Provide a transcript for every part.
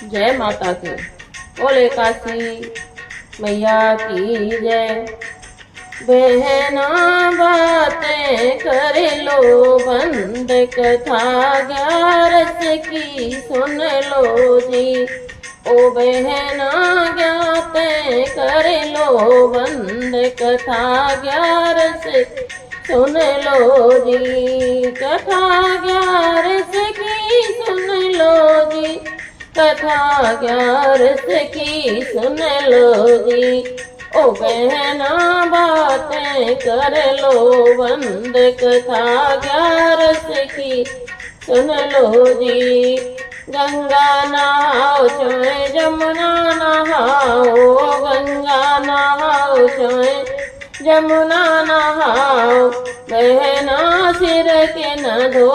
जय माता की। बोले काशी मैया की जय। बहना बातें कर लो बंद कथा 11 की सुन लो जी। ओ बहना ज्ञातें कर लो बंद कथा 11 सुन लो जी। कथा 11 की सुन लो जी। कथा 11 की सुन लो जी। ओ बहना बातें कर लो बंद कथा 11 की सुन लो जी। गंगा नहाओ चाहे जमुना नहाओ, गंगा नहाओ चाहे जमुना नहाओ, बहना सिर के न धो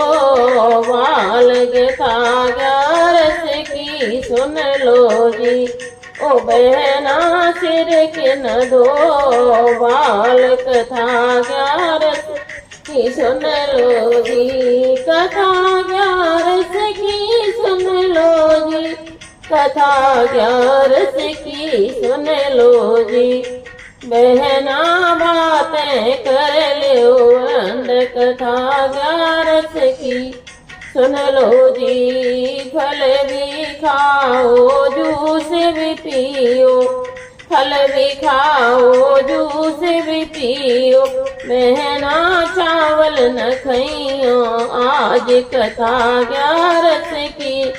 बाल कथा 11 की सुन लो जी। ओ बहना सिर के न धो बाल कथा 11 की सुन लो जी। कथा 11 की सुन लो जी। कथा 11 की सुन लो जी। बहना बातें कर लो बंद कथा 11 की सुन लो जी। फल भी खाओ जूस भी पियो, फल भी खाओ जूस भी पियो, बहना चावल न खइयो आज कथा 11 की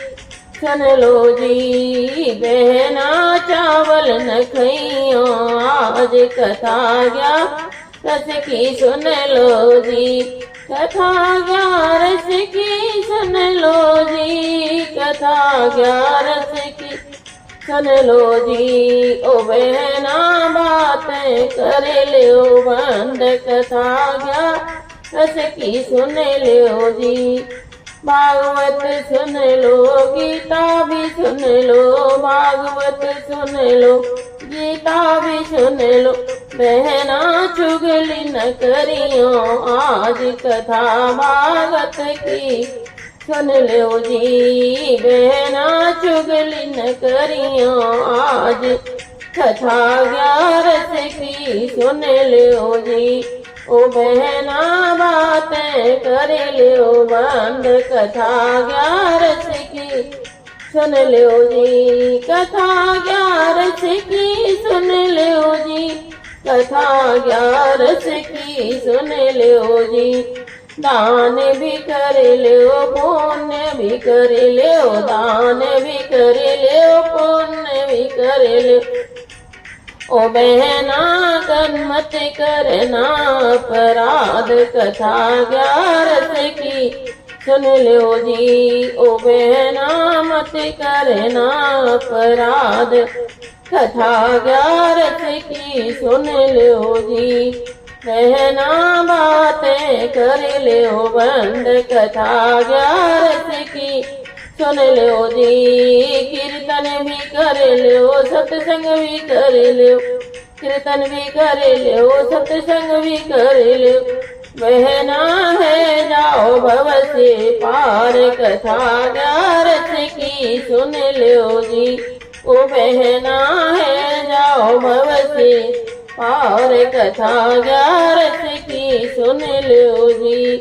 सुन लो जी। बहना चावल न खइयो आज कथा 11 की सुन लो जी। कथा 11 की सुन लो जी। कथा 11 की सुन लो जी। ओ बहना बातें कर लो बंद कथा 11 की सुन लो जी। भागवत सुन लो गीता भी सुन लो, भागवत सुन लो गीता भी सुन लो, बहना चुगली न करियो आज कथा भागवत की सुन लो जी। बहना चुगली न करियो आज कथा 11 की सुन लो जी। ओ बहना बातें कर लो बंद कथा 11 की सुन लो जी। कथा 11 की सुन लो जी। कथा 11 की सुन लो जी। दान भी कर लो पुण्य भी कर लो, दान भी कर लो पुण्य भी कर लो, ओ बहना कर मत करना अपराध कथा 11 की सुन लो जी। ओ बहना मत करना अपराध कथा 11 की सुन लो जी। बहना बातें कर लो बंद कथा 11 की सुन लो जी। कीर्तन भी कर लो सत्संग भी कर लो, कीर्तन भी कर लो सत्संग भी कर लो, बहना है जाओ भव से पार कथा 11 की सुन लो जी। ओ बहना है जाओ भव से पार कथा 11 की सुन लो जी।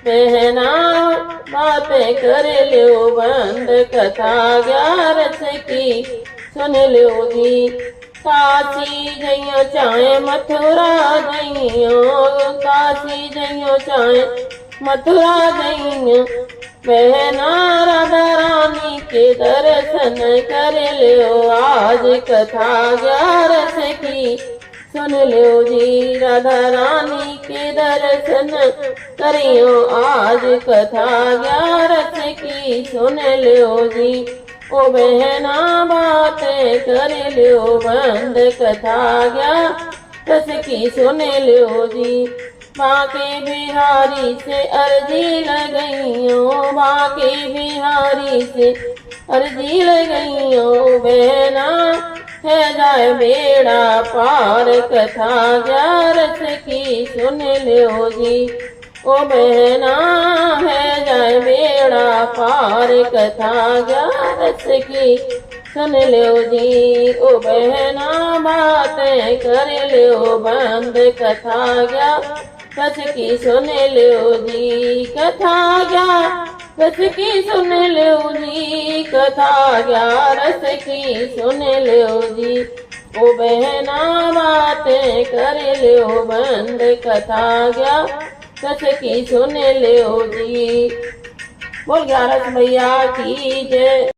बहना बातें कर लो बंद कथा 11 की सुन लो जी। काशी जइयो चाहे मथुरा जइयो, काशी जइयो चाहे मथुरा जइयो, बहना राधा रानी के दर्शन कर लो आज कथा 11 की सुन लो जी। राधा रानी के दर्शन करियो आज कथा 11 की सुन लो जी। ओ बहना बातें कर लो बंद कथा 11 की सुन लो जी। बांके बिहारी से अर्जी लगइयो, बांके बिहारी से अर्जी लगइयो, बहना है जाए बेड़ा पार कथा 11 की सुन लो जी। ओ बहना है जाए बेड़ा पार कथा 11 रस की सुन लो जी। ओ बहना बातें कर लो बंद, कथा क्या रस की सुन लो जी। कथा क्या रस की सुन लो जी। कथा क्या रस की सुन लो जी। ओ बहना बातें कर लो बंद, कथा क्या रस की सुन लो जी। बोल 11 मैया की जय।